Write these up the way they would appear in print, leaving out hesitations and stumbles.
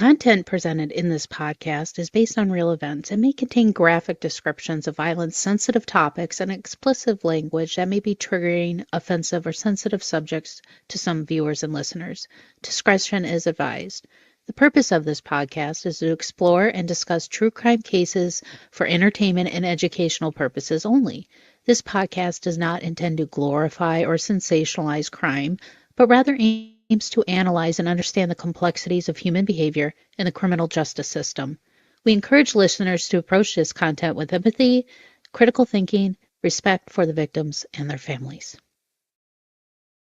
content presented in this podcast is based on real events and may contain graphic descriptions of violence, sensitive topics, and explicit language that may be triggering, offensive, or sensitive subjects to some viewers and listeners. Discretion is advised. The purpose of this podcast is to explore and discuss true crime cases for entertainment and educational purposes only. This podcast does not intend to glorify or sensationalize crime, but rather aims to analyze and understand the complexities of human behavior in the criminal justice system. We encourage listeners to approach this content with empathy, critical thinking, respect for the victims and their families.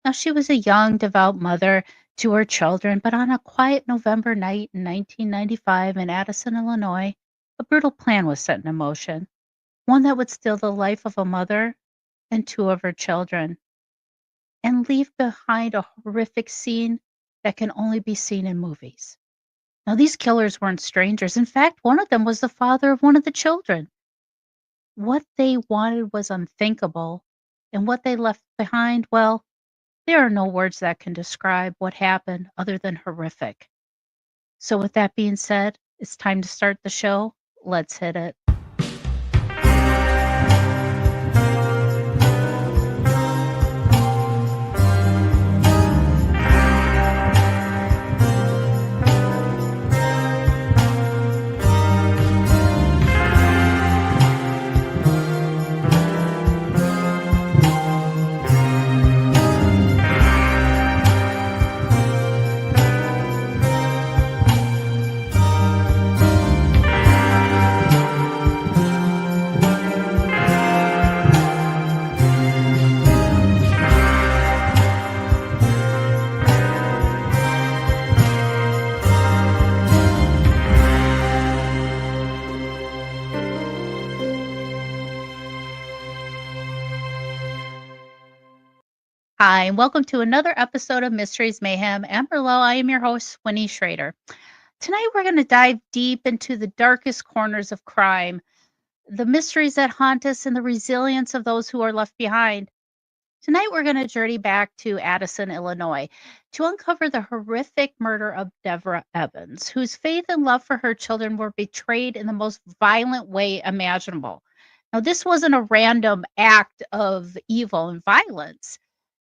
Now, she was a young, devout mother to her children, but on a quiet November night in 1995 in Addison, Illinois, a brutal plan was set in motion, one that would steal the life of a mother and two of her children, and leave behind a horrific scene that can only be seen in movies. Now, these killers weren't strangers. In fact, one of them was the father of one of the children. What they wanted was unthinkable, and what they left behind, well, there are no words that can describe what happened other than horrific. So, with that being said, it's time to start the show. Let's hit it. Hi, and welcome to another episode of Mysteries, Mayhem, and Merlot. I am your host, Winnie Schrader. Tonight, we're going to dive deep into the darkest corners of crime, the mysteries that haunt us, and the resilience of those who are left behind. Tonight, we're going to journey back to Addison, Illinois, to uncover the horrific murder of Debra Evans, whose faith and love for her children were betrayed in the most violent way imaginable. Now, this wasn't a random act of evil and violence.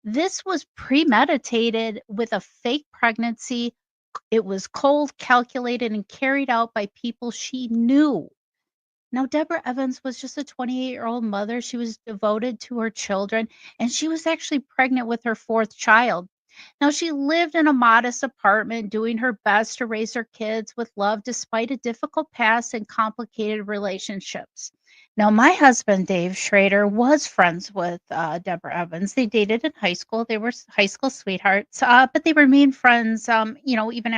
This was premeditated with a fake pregnancy. It was cold, calculated, and carried out by people she knew. Now, Debra Evans was just a 28-year-old mother. She was devoted to her children, and she was actually pregnant with her fourth child. Now, she lived in a modest apartment, doing her best to raise her kids with love despite a difficult past and complicated relationships. Now, my husband, Dave Schrader, was friends with Debra Evans. They dated in high school. They were high school sweethearts, but they remained friends, even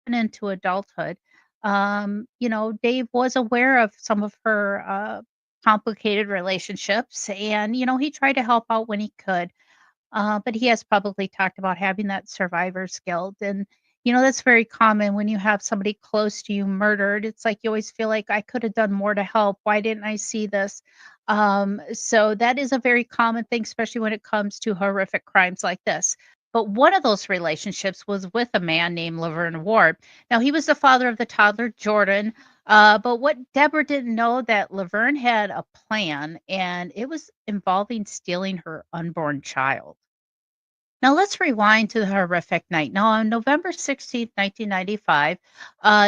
into adulthood. Dave was aware of some of her complicated relationships, and, he tried to help out when he could. But he has publicly talked about having that survivor's guilt. And, that's very common when you have somebody close to you murdered. It's like you always feel like I could have done more to help. Why didn't I see this? So that is a very common thing, especially when it comes to horrific crimes like this. But one of those relationships was with a man named Laverne Ward. Now, he was the father of the toddler Jordan. But what Deborah didn't know that Laverne had a plan, and it was involving stealing her unborn child. Now let's rewind to the horrific night. Now on November 16th, 1995,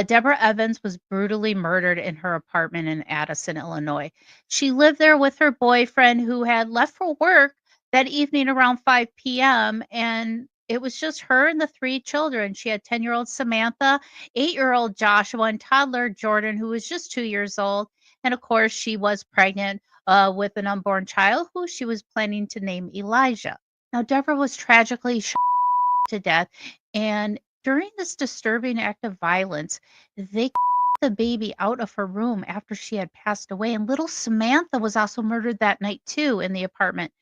Deborah Evans was brutally murdered in her apartment in Addison, Illinois. She lived there with her boyfriend who had left for work that evening around 5 p.m. And it was just her and the three children. She had 10-year-old Samantha, 8-year-old Joshua, and toddler Jordan, who was just 2 years old. And of course, she was pregnant with an unborn child who she was planning to name Elijah. Now, Deborah was tragically shot to death, and during this disturbing act of violence, they the baby out of her room after she had passed away, and little Samantha was also murdered that night too in the apartment.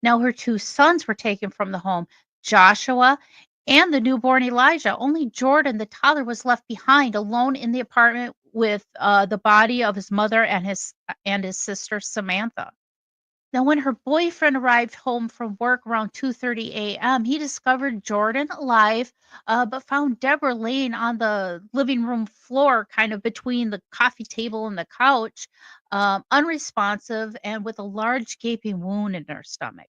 Now, her two sons were taken from the home, Joshua and the newborn Elijah. Only Jordan, the toddler, was left behind alone in the apartment with the body of his mother and his sister Samantha. Now, when her boyfriend arrived home from work around 2:30 a.m., he discovered Jordan alive, but found Deborah laying on the living room floor, kind of between the coffee table and the couch, unresponsive and with a large gaping wound in her stomach.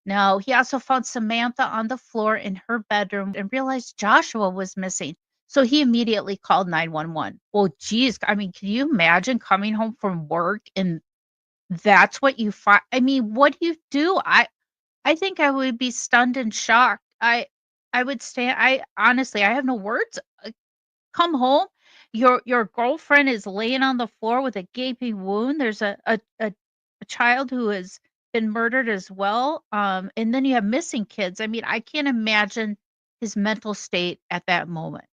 Now, he also found Samantha on the floor in her bedroom and realized Joshua was missing. So he immediately called 911. Well, geez, I mean, can you imagine coming home from work and that's what you find? I mean, what do you do? I think I would be stunned and shocked. I would stand. I honestly, I have no words. Come home, your girlfriend is laying on the floor with a gaping wound. There's a child who has been murdered as well. And then you have missing kids. I mean, I can't imagine his mental state at that moment.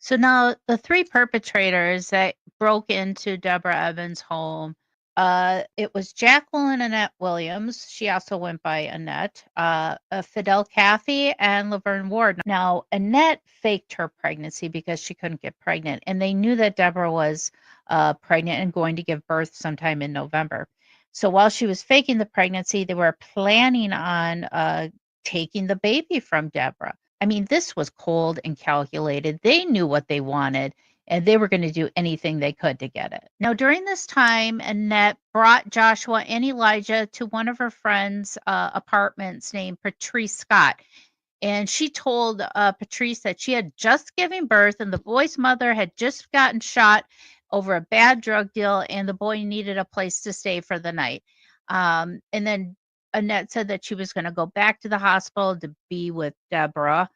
So now the 3 perpetrators that broke into Debra Evans' home, it was Jacqueline Annette Williams. She also went by Annette, Fedell Caffey, and Laverne Ward. Now, Annette faked her pregnancy because she couldn't get pregnant, and they knew that Deborah was pregnant and going to give birth sometime in November. So while she was faking the pregnancy, they were planning on taking the baby from Deborah. I mean, this was cold and calculated. They knew what they wanted, and they were going to do anything they could to get it. Now, during this time, Annette brought Joshua and Elijah to one of her friends' apartments named Patrice Scott. And she told Patrice that she had just given birth and the boy's mother had just gotten shot over a bad drug deal and the boy needed a place to stay for the night. And then Annette said that she was going to go back to the hospital to be with Deborah.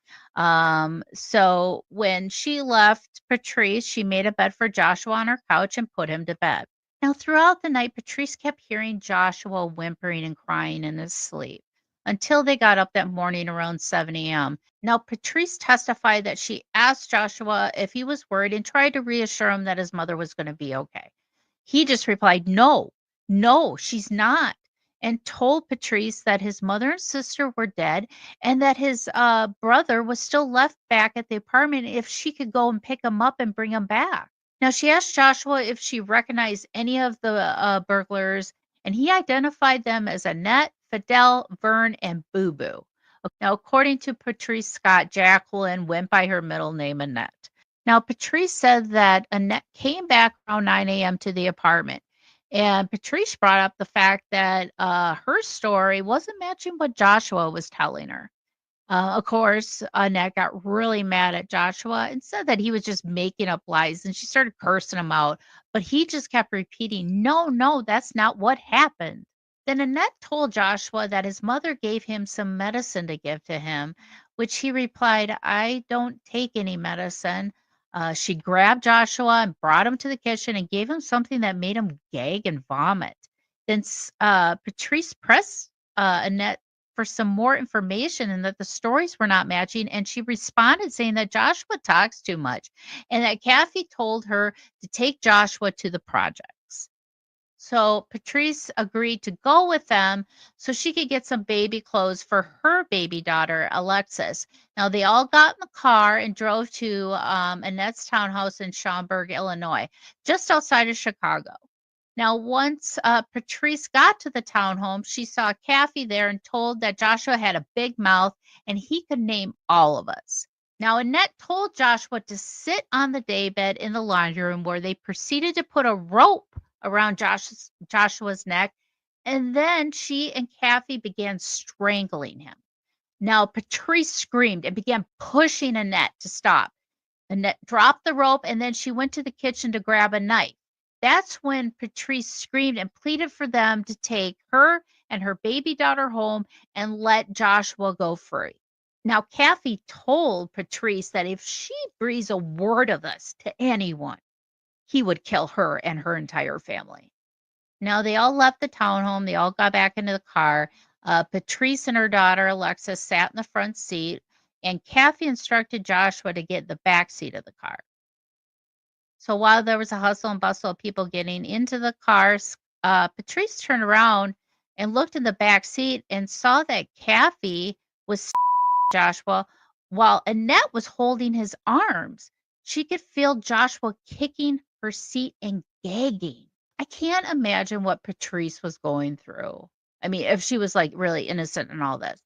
So when she left Patrice, she made a bed for Joshua on her couch and put him to bed. Now, throughout the night, Patrice kept hearing Joshua whimpering and crying in his sleep until they got up that morning around 7 a.m. Now, Patrice testified that she asked Joshua if he was worried and tried to reassure him that his mother was going to be okay. He just replied, "No, no, she's not," and told Patrice that his mother and sister were dead and that his brother was still left back at the apartment if she could go and pick him up and bring him back. Now, she asked Joshua if she recognized any of the burglars, and he identified them as Annette, Fidel, Vern, and Boo Boo. Now, according to Patrice Scott, Jacqueline went by her middle name, Annette. Now, Patrice said that Annette came back around 9 a.m. to the apartment. And Patrice brought up the fact that her story wasn't matching what Joshua was telling her. Of course, Annette got really mad at Joshua and said that he was just making up lies, and she started cursing him out. But he just kept repeating, "No, no, that's not what happened." Then Annette told Joshua that his mother gave him some medicine to give to him, which he replied, "I don't take any medicine." She grabbed Joshua and brought him to the kitchen and gave him something that made him gag and vomit. Then Patrice pressed Annette for some more information and that the stories were not matching. And she responded saying that Joshua talks too much and that Kathy told her to take Joshua to the projects. So Patrice agreed to go with them so she could get some baby clothes for her baby daughter, Alexis. Now, they all got in the car and drove to Annette's townhouse in Schaumburg, Illinois, just outside of Chicago. Now, once Patrice got to the townhome, she saw Kathy there and told that Joshua had a big mouth and he could name all of us. Now, Annette told Joshua to sit on the daybed in the laundry room where they proceeded to put a rope around Joshua's neck. And then she and Kathy began strangling him. Now, Patrice screamed and began pushing Annette to stop. Annette dropped the rope and then she went to the kitchen to grab a knife. That's when Patrice screamed and pleaded for them to take her and her baby daughter home and let Joshua go free. Now, Kathy told Patrice that if she breathes a word of this to anyone, he would kill her and her entire family. Now, they all left the townhome. They all got back into the car. Patrice and her daughter, Alexis, sat in the front seat, and Kathy instructed Joshua to get in the back seat of the car. So while there was a hustle and bustle of people getting into the cars, Patrice turned around and looked in the back seat and saw that Kathy was Joshua while Annette was holding his arms. She could feel Joshua kicking her seat and gagging. I can't imagine what Patrice was going through. I mean, if she was like really innocent in all this.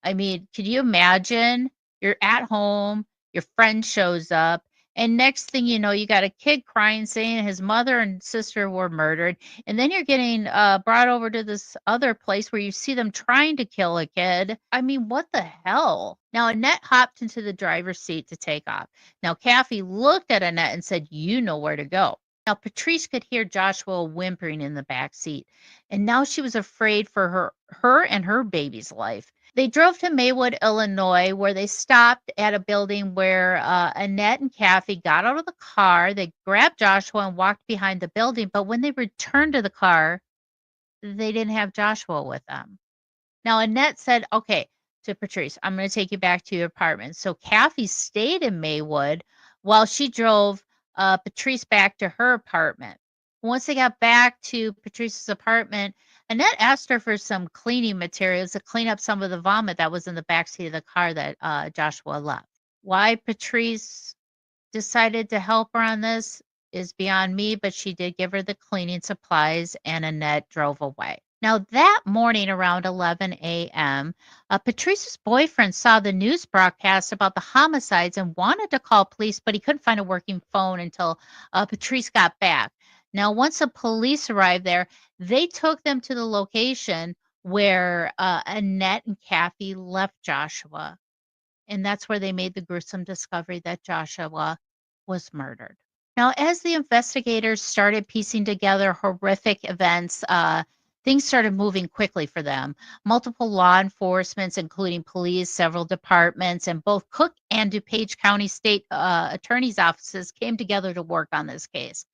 I mean, could you imagine you're at home, your friend shows up, and next thing you know, you got a kid crying saying his mother and sister were murdered. And then you're getting brought over to this other place where you see them trying to kill a kid. I mean, what the hell? Now, Annette hopped into the driver's seat to take off. Now, Caffey looked at Annette and said, "You know where to go." Now, Patrice could hear Joshua whimpering in the back seat, and now she was afraid for her and her baby's life. They drove to Maywood, Illinois, where they stopped at a building where Annette and Caffey got out of the car. They grabbed Joshua and walked behind the building. But when they returned to the car, they didn't have Joshua with them. Now, Annette said, "Okay," to Patrice, "I'm going to take you back to your apartment." So Caffey stayed in Maywood while she drove Patrice back to her apartment. Once they got back to Patrice's apartment, Annette asked her for some cleaning materials to clean up some of the vomit that was in the backseat of the car that Joshua left. Why Patrice decided to help her on this is beyond me, but she did give her the cleaning supplies and Annette drove away. Now, that morning around 11 a.m., Patrice's boyfriend saw the news broadcast about the homicides and wanted to call police, but he couldn't find a working phone until Patrice got back. Now, once the police arrived there, they took them to the location where Annette and Caffey left Joshua. And that's where they made the gruesome discovery that Joshua was murdered. Now, as the investigators started piecing together horrific events, things started moving quickly for them. Multiple law enforcements, including police, several departments, and both Cook and DuPage County State Attorney's offices came together to work on this case.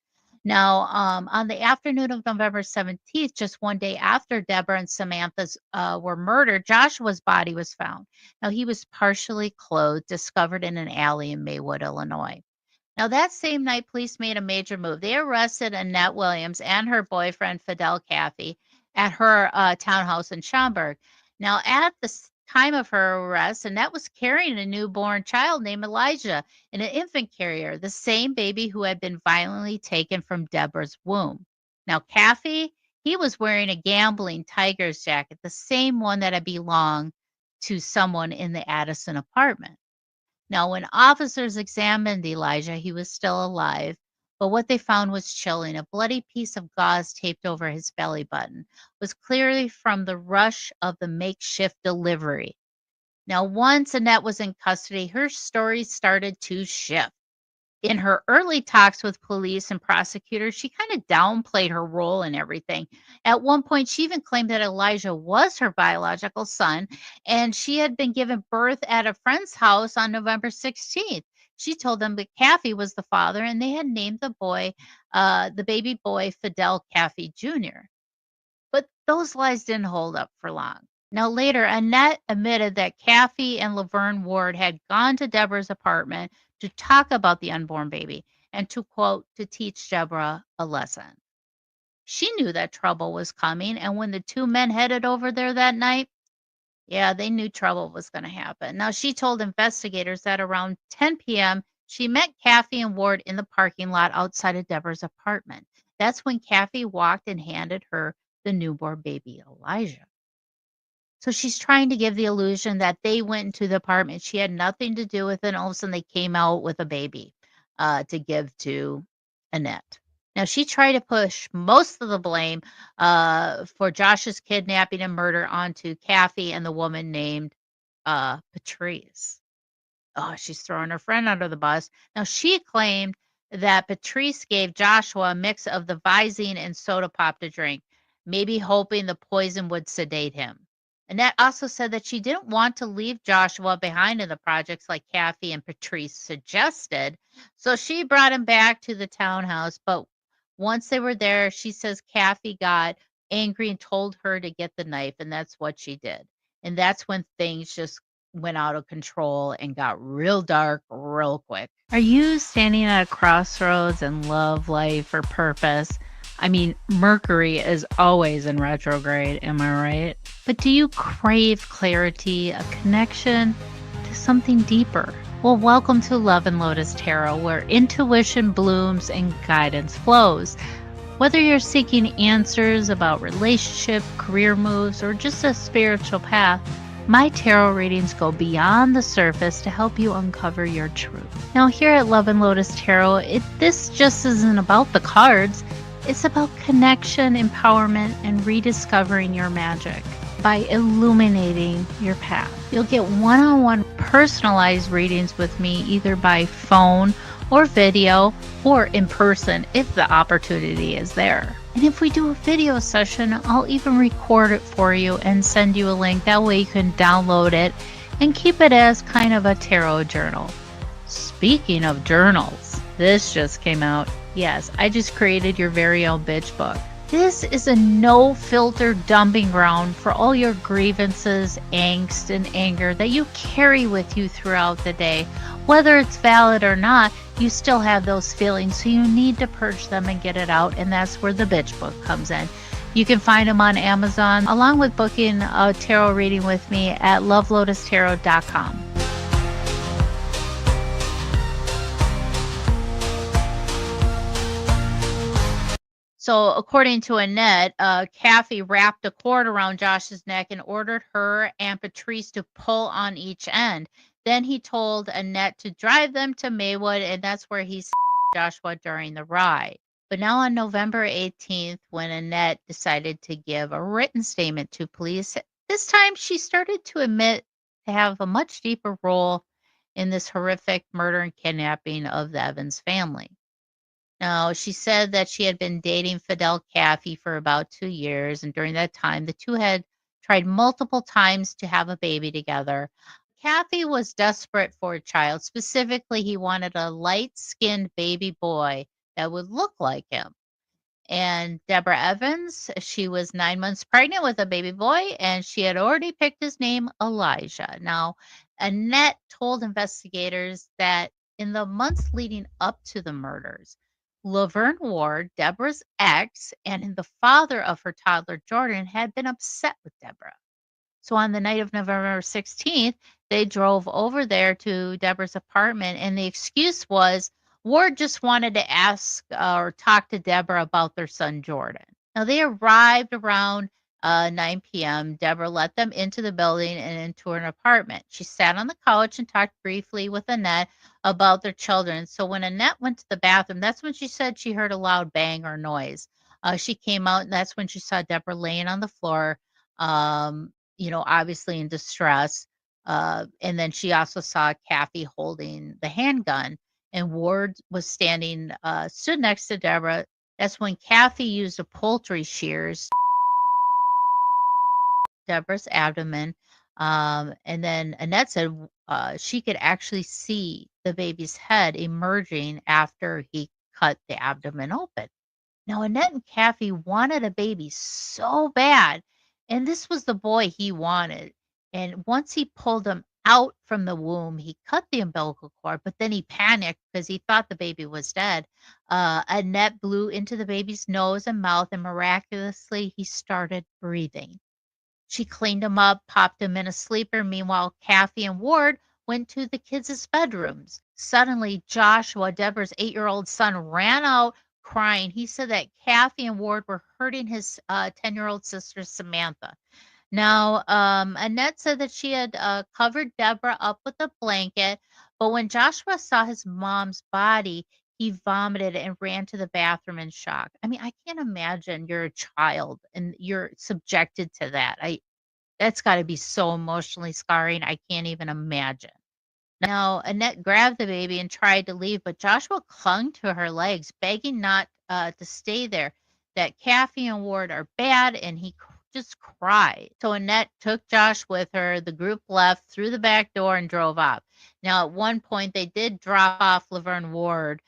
Now, on the afternoon of November 17th, just one day after Debra and Samantha's were murdered, Joshua's body was found. Now, he was partially clothed, discovered in an alley in Maywood, Illinois. Now, that same night, police made a major move. They arrested Annette Williams and her boyfriend, Fedell Caffey, at her townhouse in Schaumburg. Now, at the time of her arrest, Annette was carrying a newborn child named Elijah in an infant carrier, the same baby who had been violently taken from Debra's womb. Now, Caffey, he was wearing a gambling Tigers jacket, the same one that had belonged to someone in the Addison apartment. Now, when officers examined Elijah, he was still alive, but what they found was chilling. A bloody piece of gauze taped over his belly button was clearly from the rush of the makeshift delivery. Now, once Annette was in custody, her story started to shift. In her early talks with police and prosecutors, she kind of downplayed her role in everything. At one point, she even claimed that Elijah was her biological son, and she had been given birth at a friend's house on November 16th. She told them that Caffey was the father, and they had named the baby boy, Fedell Caffey Jr. But those lies didn't hold up for long. Now, later, Annette admitted that Caffey and Laverne Ward had gone to Debra's apartment to talk about the unborn baby and to, quote, to teach Debra a lesson. She knew that trouble was coming, and when the two men headed over there that night, yeah, they knew trouble was going to happen. Now, she told investigators that around 10 p.m., she met Caffey and Ward in the parking lot outside of Debra's apartment. That's when Caffey walked and handed her the newborn baby, Elijah. So she's trying to give the illusion that they went into the apartment. She had nothing to do with it. And all of a sudden, they came out with a baby to give to Annette. Now, she tried to push most of the blame for Josh's kidnapping and murder onto Caffey and the woman named Patrice. Oh, she's throwing her friend under the bus. Now, she claimed that Patrice gave Joshua a mix of the Visine and soda pop to drink, maybe hoping the poison would sedate him. Annette also said that she didn't want to leave Joshua behind in the projects like Caffey and Patrice suggested, so she brought him back to the townhouse. But once they were there, she says Caffey got angry and told her to get the knife, and that's what she did. And that's when things just went out of control and got real dark real quick. Are you standing at a crossroads in love, life, or purpose? I mean, Mercury is always in retrograde, am I right? But do you crave clarity, a connection to something deeper? Well, welcome to Love and Lotus Tarot, where intuition blooms and guidance flows. Whether you're seeking answers about relationship, career moves, or just a spiritual path, my tarot readings go beyond the surface to help you uncover your truth. Now, here at Love and Lotus Tarot, this just isn't about the cards. It's about connection, empowerment, and rediscovering your magic by illuminating your path. You'll get one-on-one personalized readings with me either by phone or video or in person if the opportunity is there. And if we do a video session, I'll even record it for you and send you a link. That way you can download it and keep it as kind of a tarot journal. Speaking of journals, this just came out. Yes, I just created your very own bitch book. This is a no-filter dumping ground for all your grievances, angst, and anger that you carry with you throughout the day. Whether it's valid or not, you still have those feelings, so you need to purge them and get it out, and that's where the bitch book comes in. You can find them on Amazon, along with booking a tarot reading with me at lovelotustarot.com. So according to Annette, Caffey wrapped a cord around Josh's neck and ordered her and Patrice to pull on each end. Then he told Annette to drive them to Maywood, and that's where he saw Joshua during the ride. But now on November 18th, when Annette decided to give a written statement to police, this time she started to admit to have a much deeper role in this horrific murder and kidnapping of the Evans family. Now, she said that she had been dating Fedell Caffey for about 2 years, and during that time, the two had tried multiple times to have a baby together. Caffey was desperate for a child. Specifically, he wanted a light-skinned baby boy that would look like him. And Debra Evans, she was 9 months pregnant with a baby boy, and she had already picked his name Elijah. Now, Annette told investigators that in the months leading up to the murders, Laverne Ward, Debra's ex, and the father of her toddler Jordan had been upset with Debra. So on the night of November 16th, they drove over there to Debra's apartment, and the excuse was Ward just wanted to ask or talk to Debra about their son Jordan. Now they arrived around 9 p.m. Debra let them into the building and into an apartment. She sat on the couch and talked briefly with Annette about their children. So when Annette went to the bathroom, that's when she said she heard a loud bang or noise. She came out, and that's when she saw Debra laying on the floor, obviously in distress. And then she also saw Caffey holding the handgun, and Ward was stood next to Debra. That's when Caffey used a poultry shears Deborah's abdomen. And then Annette said she could actually see the baby's head emerging after he cut the abdomen open. Now, Annette and Caffey wanted a baby so bad, and this was the boy he wanted. And once he pulled him out from the womb, he cut the umbilical cord, but then he panicked because he thought the baby was dead. Annette blew into the baby's nose and mouth, and miraculously, he started breathing. She cleaned him up, popped him in a sleeper. Meanwhile, Caffey and Ward went to the kids' bedrooms. Suddenly, Joshua, Deborah's 8-year-old son, ran out crying. He said that Caffey and Ward were hurting his 10-year-old sister, Samantha. Now, Annette said that she had covered Deborah up with a blanket, but when Joshua saw his mom's body, he vomited and ran to the bathroom in shock. I mean, I can't imagine you're a child and you're subjected to that. That's got to be so emotionally scarring. I can't even imagine. Now, Annette grabbed the baby and tried to leave, but Joshua clung to her legs, begging not to stay there, that Caffey and Ward are bad, and he just cried. So Annette took Josh with her. The group left through the back door and drove off. Now, at one point, they did drop off Laverne Ward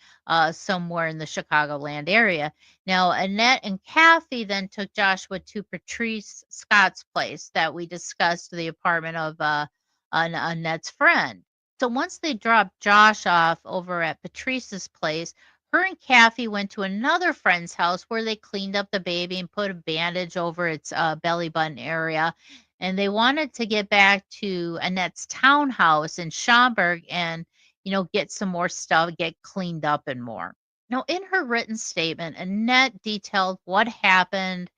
somewhere in the Chicagoland area. Now, Annette and Caffey then took Joshua to Patrice Scott's place that we discussed, the apartment of Annette's friend. So once they dropped Josh off over at Patrice's place, her and Caffey went to another friend's house where they cleaned up the baby and put a bandage over its belly button area. And they wanted to get back to Annette's townhouse in Schaumburg and, get some more stuff, get cleaned up and more. Now, in her written statement, Annette detailed what happened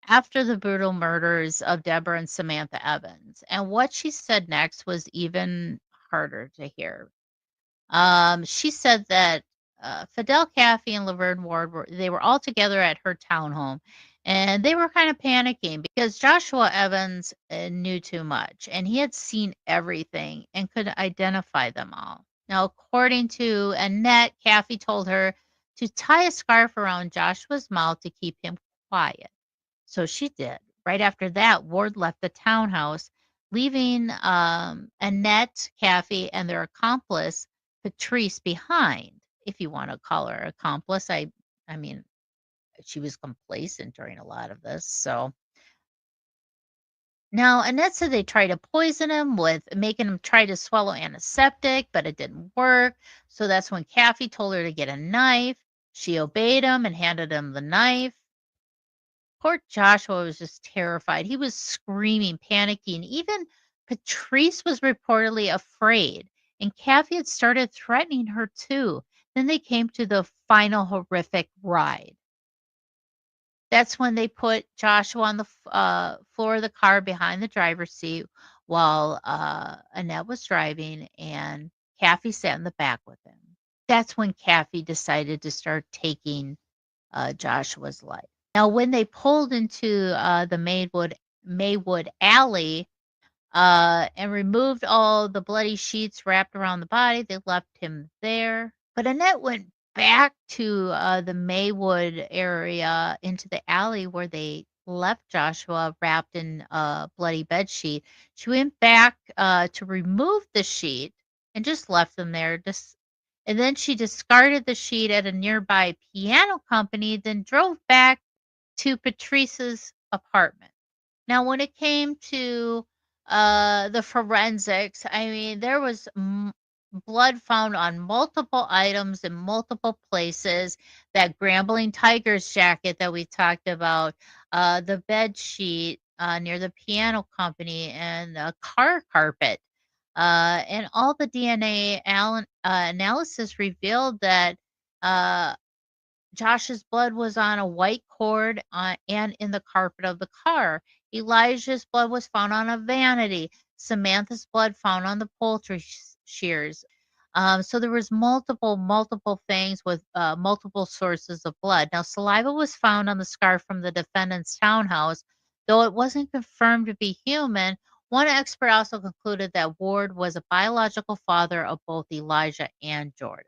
after the brutal murders of Deborah and Samantha Evans. And what she said next was even harder to hear. She said that Fedell Caffey and Laverne Ward were all together at her townhome, and they were kind of panicking because Joshua Evans knew too much, and he had seen everything and could identify them all. Now, according to Annette, Caffey told her to tie a scarf around Joshua's mouth to keep him quiet. So she did. Right after that, Ward left the townhouse, leaving Annette, Caffey, and their accomplice Patrice behind, if you want to call her accomplice. I mean, she was complacent during a lot of this. So now Annette said they tried to poison him with making him try to swallow antiseptic, but it didn't work. So that's when Caffey told her to get a knife. She obeyed him and handed him the knife. Poor Joshua was just terrified. He was screaming, panicking. Even Patrice was reportedly afraid, and Kathy had started threatening her too. Then they came to the final horrific ride. That's when they put Joshua on the floor of the car behind the driver's seat while Annette was driving, and Kathy sat in the back with him. That's when Kathy decided to start taking Joshua's life. Now, when they pulled into the Maywood Alley and removed all the bloody sheets wrapped around the body, they left him there. But Annette went back to the Maywood area into the alley where they left Joshua wrapped in a bloody bed sheet. She went back to remove the sheet and just left them there. And then she discarded the sheet at a nearby piano company, then drove back to Patrice's apartment. Now, when it came to the forensics, I mean, there was blood found on multiple items in multiple places. That Grambling Tigers jacket that we talked about, the bed sheet near the piano company, and the car carpet. And all the DNA analysis revealed that uh, Josh's blood was on a white cord and in the carpet of the car. Elijah's blood was found on a vanity. Samantha's blood found on the poultry shears. So there was multiple things with multiple sources of blood. Now, saliva was found on the scarf from the defendant's townhouse, though it wasn't confirmed to be human. One expert also concluded that Ward was a biological father of both Elijah and Jordan.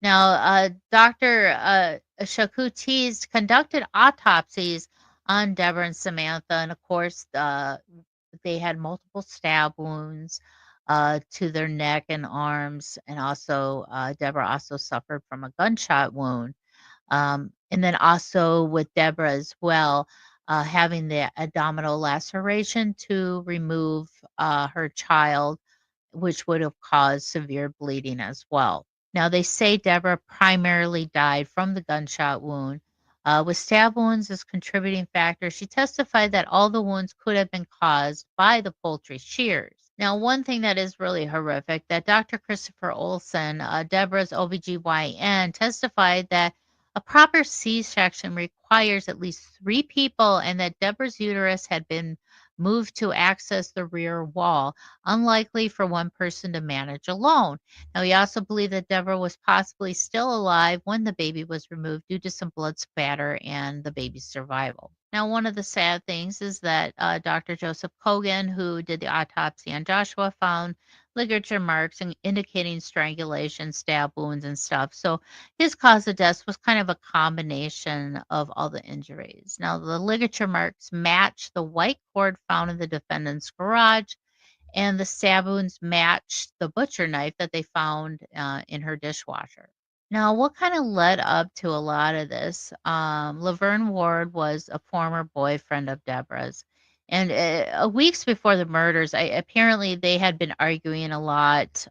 Now, Dr. Shakutis conducted autopsies on Deborah and Samantha, and of course, they had multiple stab wounds to their neck and arms, and also Deborah also suffered from a gunshot wound. And then also with Deborah as well, having the abdominal laceration to remove her child, which would have caused severe bleeding as well. Now, they say Deborah primarily died from the gunshot wound, with stab wounds as contributing factors. She testified that all the wounds could have been caused by the poultry shears. Now, one thing that is really horrific that Dr. Christopher Olson, Deborah's OBGYN, testified that a proper C-section requires at least 3 people and that Deborah's uterus had been moved to access the rear wall, unlikely for one person to manage alone. Now, he also believed that Deborah was possibly still alive when the baby was removed due to some blood spatter and the baby's survival. Now, one of the sad things is that Dr. Joseph Kogan, who did the autopsy on Joshua, found ligature marks indicating strangulation, stab wounds, and stuff. So his cause of death was kind of a combination of all the injuries. Now, the ligature marks match the white cord found in the defendant's garage, and the stab wounds matched the butcher knife that they found in her dishwasher. Now, what kind of led up to a lot of this? Laverne Ward was a former boyfriend of Deborah's. And weeks before the murders, apparently they had been arguing a lot.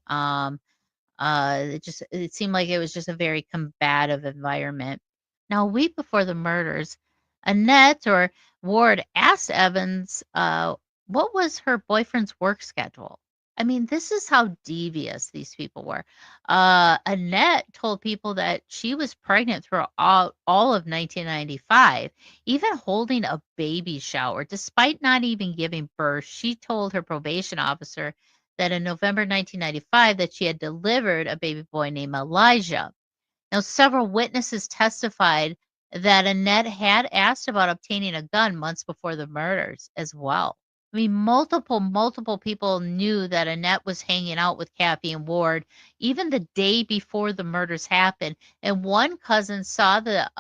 It seemed like it was just a very combative environment. Now, a week before the murders, Annette or Ward asked Evans what was her boyfriend's work schedule. I mean, this is how devious these people were. Annette told people that she was pregnant throughout all of 1995, even holding a baby shower. Despite not even giving birth, she told her probation officer that in November 1995 that she had delivered a baby boy named Elijah. Now, several witnesses testified that Annette had asked about obtaining a gun months before the murders as well. I mean, multiple people knew that Annette was hanging out with Caffey and Ward even the day before the murders happened. And one cousin saw the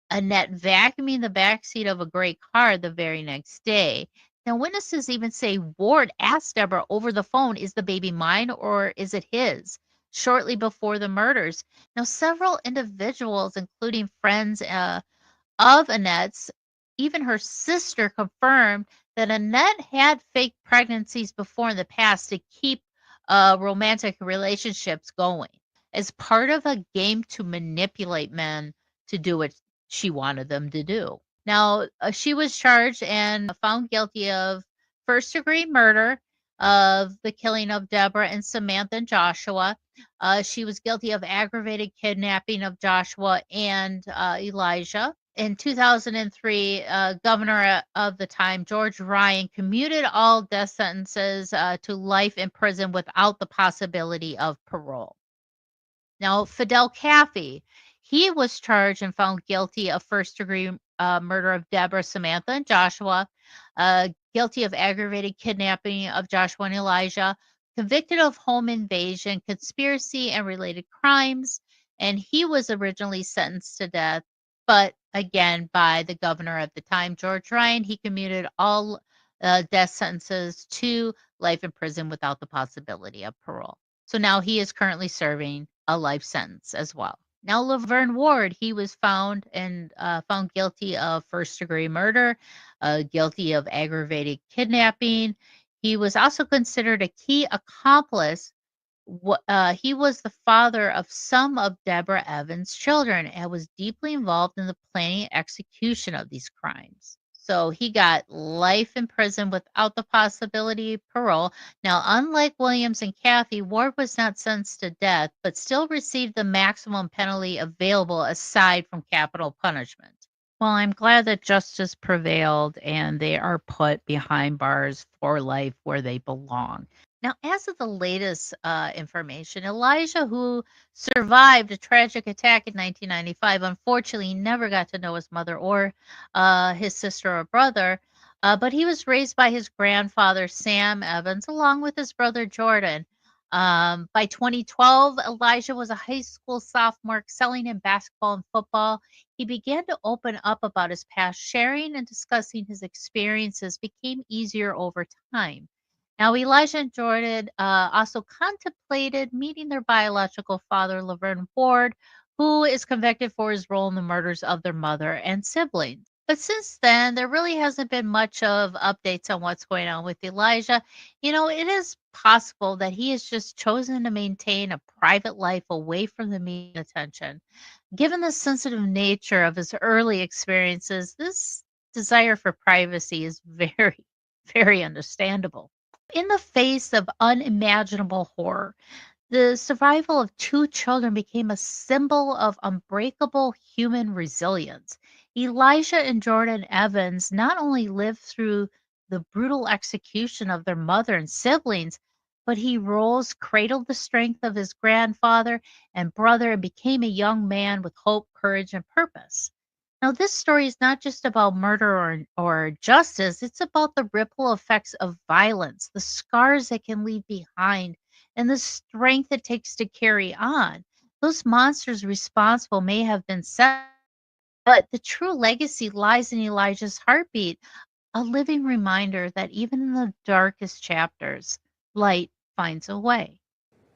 Annette vacuuming the backseat of a gray car the very next day. Now, witnesses even say Ward asked Deborah over the phone, "Is the baby mine or is it his?" shortly before the murders. Now, several individuals, including friends of Annette's, even her sister, confirmed that Annette had fake pregnancies before in the past to keep romantic relationships going as part of a game to manipulate men to do what she wanted them to do. Now, she was charged and found guilty of first degree murder of the killing of Deborah and Samantha and Joshua. She was guilty of aggravated kidnapping of Joshua and Elijah. In 2003, governor of the time, George Ryan, commuted all death sentences to life in prison without the possibility of parole. Now, Fedell Caffey, he was charged and found guilty of first degree murder of Deborah, Samantha, and Joshua, guilty of aggravated kidnapping of Joshua and Elijah, convicted of home invasion, conspiracy, and related crimes. And he was originally sentenced to death, but again, by the governor at the time, George Ryan, he commuted all death sentences to life in prison without the possibility of parole. So now he is currently serving a life sentence as well. Now, Laverne Ward, he was found guilty of first degree murder, guilty of aggravated kidnapping. He was also considered a key accomplice. He was the father of some of Debra Evans' children and was deeply involved in the planning and execution of these crimes. So he got life in prison without the possibility of parole. Now, unlike Williams and Caffey, Ward was not sentenced to death, but still received the maximum penalty available aside from capital punishment. Well, I'm glad that justice prevailed and they are put behind bars for life where they belong. Now, as of the latest information, Elijah, who survived a tragic attack in 1995, unfortunately never got to know his mother or his sister or brother, but he was raised by his grandfather, Sam Evans, along with his brother, Jordan. By 2012, Elijah was a high school sophomore excelling in basketball and football. He began to open up about his past, sharing and discussing his experiences became easier over time. Now, Elijah and Jordan also contemplated meeting their biological father, Laverne Ward, who is convicted for his role in the murders of their mother and siblings. But since then, there really hasn't been much of updates on what's going on with Elijah. You know, it is possible that he has just chosen to maintain a private life away from the media attention. Given the sensitive nature of his early experiences, this desire for privacy is very, very understandable. In the face of unimaginable horror, the survival of two children became a symbol of unbreakable human resilience. Elijah and Jordan Evans not only lived through the brutal execution of their mother and siblings, but he rose, cradled the strength of his grandfather and brother, and became a young man with hope, courage, and purpose. Now, this story is not just about murder or justice, it's about the ripple effects of violence, the scars it can leave behind, and the strength it takes to carry on. Those monsters responsible may have been set, but the true legacy lies in Elijah's heartbeat, a living reminder that even in the darkest chapters, light finds a way.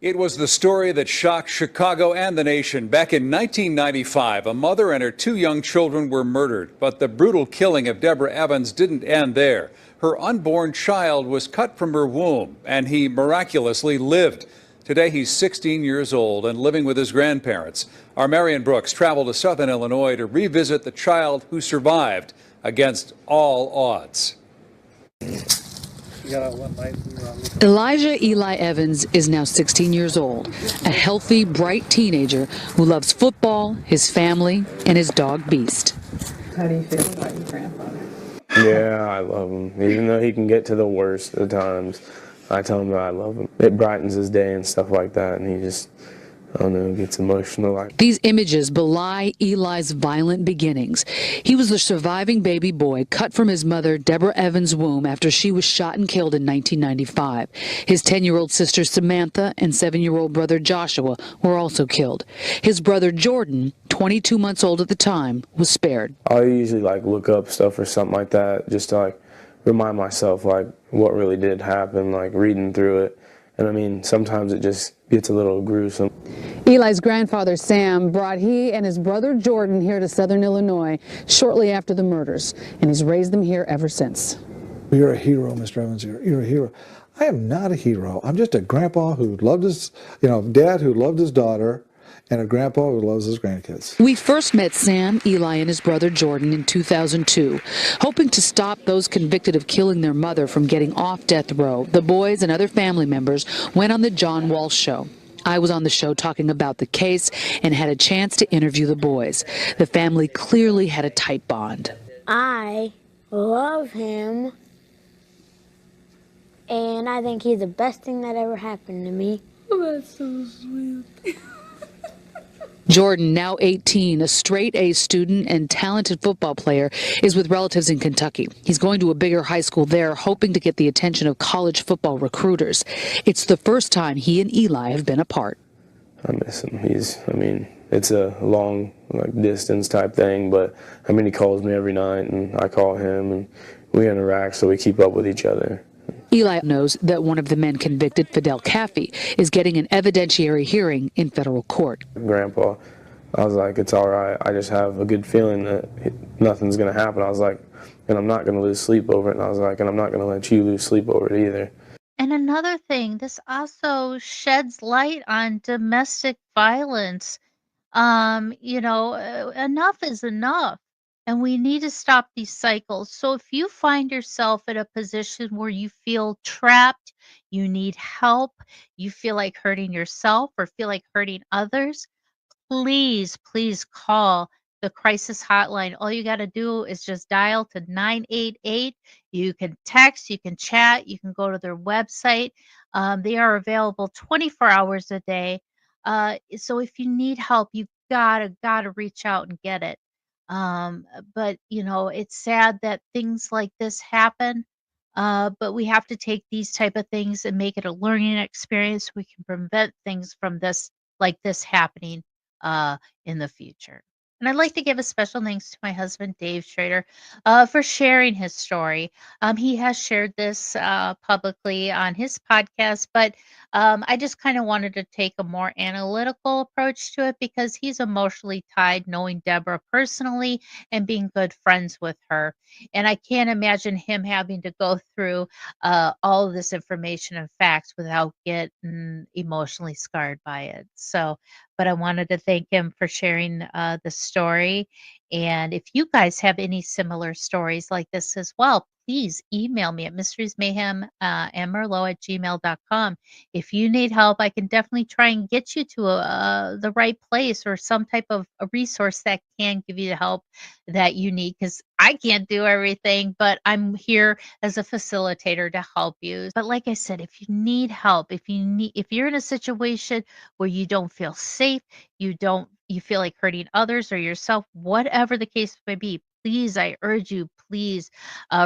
It was the story that shocked Chicago and the nation. Back in 1995, a mother and her two young children were murdered, but the brutal killing of Debra Evans didn't end there. Her unborn child was cut from her womb, and he miraculously lived. Today, he's 16 years old and living with his grandparents. Our Marion Brooks traveled to Southern Illinois to revisit the child who survived against all odds. Elijah Eli Evans is now 16 years old, a healthy, bright teenager who loves football, his family, and his dog Beast. How do you feel about your grandfather? Yeah, I love him. Even though he can get to the worst of times, I tell him that I love him. It brightens his day and stuff like that, and he just, I don't know, gets emotional. These images belie Eli's violent beginnings. He was the surviving baby boy cut from his mother, Debra Evans' womb after she was shot and killed in 1995. His 10-year-old sister, Samantha, and 7-year-old brother, Joshua, were also killed. His brother, Jordan, 22 months old at the time, was spared. I usually look up stuff or something like that just to remind myself what really did happen, reading through it. And I mean, sometimes it just gets a little gruesome. Eli's grandfather, Sam, brought he and his brother Jordan here to Southern Illinois shortly after the murders, and he's raised them here ever since. You're a hero, Mr. Evans. You're a hero. I am not a hero. I'm just a grandpa who loved his, dad who loved his daughter, and a grandpa who loves his grandkids. We first met Sam, Eli, and his brother Jordan in 2002. Hoping to stop those convicted of killing their mother from getting off death row, the boys and other family members went on the John Walsh Show. I was on the show talking about the case and had a chance to interview the boys. The family clearly had a tight bond. I love him, and I think he's the best thing that ever happened to me. Oh, that's so sweet. Jordan, now 18, a straight-A student and talented football player, is with relatives in Kentucky. He's going to a bigger high school there, hoping to get the attention of college football recruiters. It's the first time he and Eli have been apart. I miss him. It's a long, distance type thing, but he calls me every night, and I call him, and we interact, so we keep up with each other. Eli knows that one of the men convicted, Fedell Caffey, is getting an evidentiary hearing in federal court. Grandpa, I was like, it's all right. I just have a good feeling that nothing's going to happen. I was like, and I'm not going to lose sleep over it. And I was like, and I'm not going to let you lose sleep over it either. And another thing, this also sheds light on domestic violence. Enough is enough. And we need to stop these cycles. So if you find yourself in a position where you feel trapped, you need help, you feel like hurting yourself or feel like hurting others, please, please call the crisis hotline. All you got to do is just dial to 988. You can text, you can chat, you can go to their website. They are available 24 hours a day. So if you need help, you gotta reach out and get it. But it's sad that things like this happen. But we have to take these type of things and make it a learning experience. We can prevent things from this happening in the future. And I'd like to give a special thanks to my husband, Dave Schrader, for sharing his story. He has shared this publicly on his podcast, but I just kind of wanted to take a more analytical approach to it because he's emotionally tied, knowing Debra personally and being good friends with her. And I can't imagine him having to go through all of this information and facts without getting emotionally scarred by it. But I wanted to thank him for sharing the story. And if you guys have any similar stories like this as well, please email me at mysteriesmayhem@gmail.com. If you need help, I can definitely try and get you to the right place or some type of a resource that can give you the help that you need, because I can't do everything, but I'm here as a facilitator to help you. But like I said, if you need help, if you're in a situation where you don't feel safe, you feel like hurting others or yourself, whatever the case may be, please, I urge you, please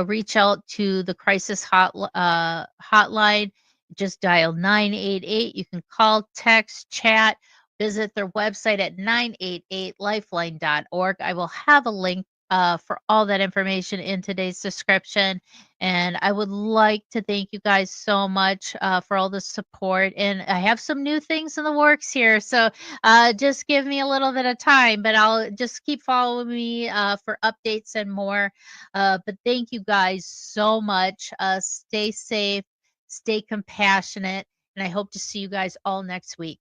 reach out to the crisis hotline. Just dial 988. You can call, text, chat, visit their website at 988lifeline.org. I will have a link for all that information in today's description. And I would like to thank you guys so much for all the support. And I have some new things in the works here. So just give me a little bit of time, but I'll just keep following me for updates and more. But thank you guys so much. Stay safe, stay compassionate, and I hope to see you guys all next week.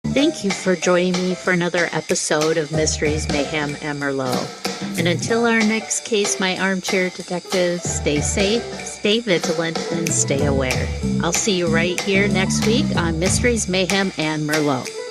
Thank you for joining me for another episode of Mysteries, Mayhem, and Merlot. And until our next case, my armchair detectives, stay safe, stay vigilant, and stay aware. I'll see you right here next week on Mysteries, Mayhem, and Merlot.